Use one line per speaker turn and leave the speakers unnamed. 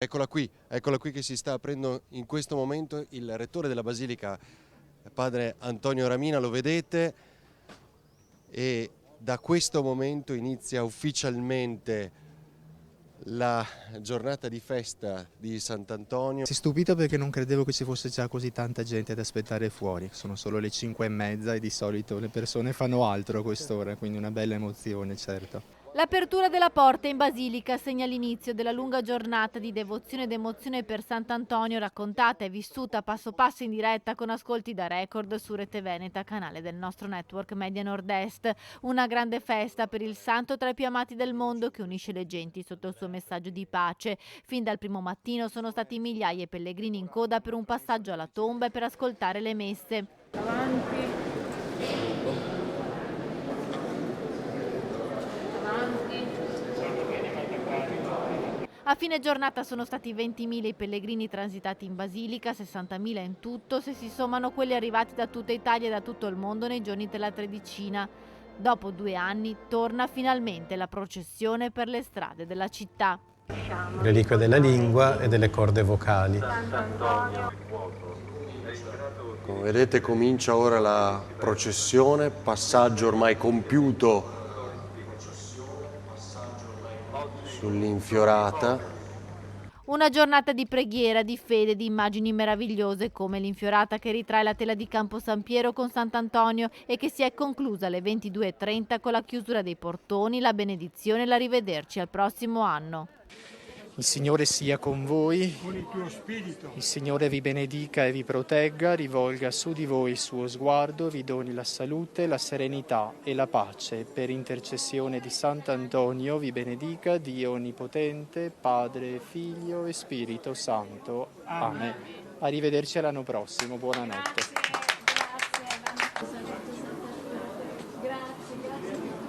Eccola qui che si sta aprendo in questo momento. Il rettore della Basilica, padre Antonio Ramina, lo vedete, e da questo momento inizia ufficialmente la giornata di festa di Sant'Antonio.
Si è stupito perché non credevo che ci fosse già così tanta gente ad aspettare fuori. Sono solo le 5:30 e di solito le persone fanno altro a quest'ora, quindi una bella emozione, certo.
L'apertura della porta in Basilica segna l'inizio della lunga giornata di devozione ed emozione per Sant'Antonio, raccontata e vissuta passo passo in diretta con ascolti da record su Rete Veneta, canale del nostro network Media Nord-Est. Una grande festa per il santo tra i più amati del mondo che unisce le genti sotto il suo messaggio di pace. Fin dal primo mattino sono stati migliaia i pellegrini in coda per un passaggio alla tomba e per ascoltare le messe. A fine giornata sono stati 20.000 i pellegrini transitati in Basilica, 60.000 in tutto, se si sommano quelli arrivati da tutta Italia e da tutto il mondo nei giorni della Tredicina. Dopo 2 anni torna finalmente la processione per le strade della città.
Reliquia della lingua e delle corde vocali.
Come vedete comincia ora la processione, passaggio ormai compiuto sull'infiorata.
Una giornata di preghiera, di fede, di immagini meravigliose come l'infiorata che ritrae la tela di Campo San Piero con Sant'Antonio e che si è conclusa alle 22:30 con la chiusura dei portoni, la benedizione e l'arrivederci al prossimo anno.
Il Signore sia con voi,
con il tuo spirito.
il Signore vi benedica e vi protegga, rivolga su di voi il suo sguardo, vi doni la salute, la serenità e la pace. Per intercessione di Sant'Antonio vi benedica Dio Onnipotente, Padre, Figlio e Spirito Santo. Amen. Arrivederci l'anno prossimo, buonanotte.
Grazie.